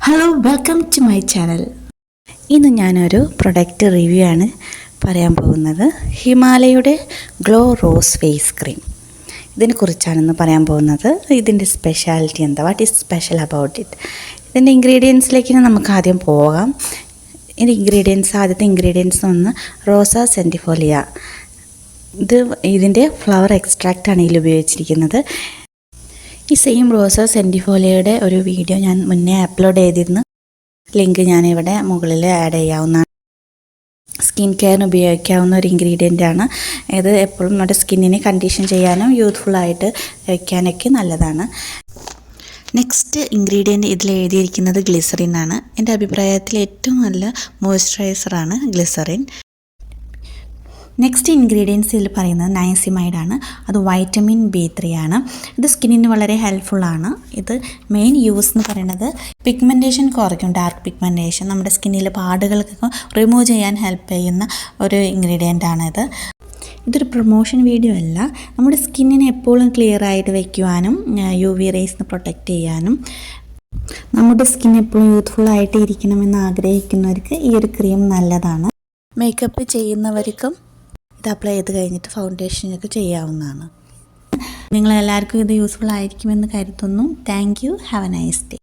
Hello welcome to my channel. ഇന്ന് ഞാനൊരു product review ആണ് പറയാൻ പോകുന്നത്. ഹിമാലയയുടെ ഗ്ലോ റോസ് ഫേസ് ക്രീം, ഇതിനെക്കുറിച്ചാണ് പറയാൻ പോകുന്നത്. ഇതിൻ്റെ സ്പെഷ്യാലിറ്റി എന്താ, what is special about it. ഇതിൻ്റെ ഇൻഗ്രീഡിയൻസിലേക്ക് നമുക്ക് ആദ്യം പോകാം. ആദ്യത്തെ ഇൻഗ്രീഡിയൻസ് ഒന്ന് റോസ സെൻറ്റിഫോലിയ. ഇതിൻ്റെ ഫ്ലവർ എക്സ്ട്രാക്റ്റാണ് ഇതിൽ ഉപയോഗിച്ചിരിക്കുന്നത്. ഈ സെയിം റോസ സെൻറ്റിഫോലിയയുടെ ഒരു വീഡിയോ ഞാൻ മുന്നേ അപ്ലോഡ് ചെയ്തിരുന്നു. ലിങ്ക് ഞാനിവിടെ മുകളിൽ ആഡ് ചെയ്യാവുന്നതാണ്. സ്കിൻ കെയറിന് ഉപയോഗിക്കാവുന്ന ഒരു ഇൻഗ്രീഡിയൻ്റാണ് ഇത്. എപ്പോഴും നമ്മുടെ സ്കിന്നിനെ കണ്ടീഷൻ ചെയ്യാനും യൂത്ത്ഫുള്ളായിട്ട് വയ്ക്കാനൊക്കെ നല്ലതാണ്. നെക്സ്റ്റ് ഇൻഗ്രീഡിയൻറ്റ് ഇതിൽ എഴുതിയിരിക്കുന്നത് ഗ്ലിസറിൻ ആണ്. എൻ്റെ അഭിപ്രായത്തിൽ ഏറ്റവും നല്ല മോയ്സ്ചറൈസറാണ് ഗ്ലിസറിൻ. നെക്സ്റ്റ് ഇൻഗ്രീഡിയൻസ് ഇതിൽ പറയുന്നത് നയസിമൈഡാണ്. അത് വൈറ്റമിൻ B3 ആണ്. ഇത് സ്കിന്നിന് വളരെ ഹെൽപ്ഫുള്ളാണ്. ഇത് മെയിൻ യൂസ് എന്ന് പറയുന്നത് പിഗ്മെൻറ്റേഷൻ കുറയ്ക്കും, ഡാർക്ക് പിഗ്മെൻറ്റേഷൻ നമ്മുടെ സ്കിന്നിലെ പാടുകൾക്കൊക്കെ റിമൂവ് ചെയ്യാൻ ഹെൽപ്പ് ചെയ്യുന്ന ഒരു ഇൻഗ്രീഡിയൻ്റാണിത്. ഇതൊരു പ്രൊമോഷൻ വീഡിയോ അല്ല. നമ്മുടെ സ്കിന്നിനെ എപ്പോഴും ക്ലിയർ ആയിട്ട് വയ്ക്കുവാനും UV റേസിന് പ്രൊട്ടക്റ്റ് ചെയ്യാനും നമ്മുടെ സ്കിൻ എപ്പോഴും യൂത്ത്ഫുള്ളായിട്ട് ഇരിക്കണമെന്ന് ആഗ്രഹിക്കുന്നവർക്ക് ഈ ഒരു ക്രീം നല്ലതാണ്. മേക്കപ്പ് ചെയ്യുന്നവർക്കും ഇത് അപ്ലൈ ചെയ്ത് കഴിഞ്ഞിട്ട് ഫൗണ്ടേഷനൊക്കെ ചെയ്യാവുന്നതാണ്. നിങ്ങളെല്ലാവർക്കും ഇത് യൂസ്ഫുൾ ആയിരിക്കുമെന്ന് കരുതുന്നു. Thank you. Have A nice day.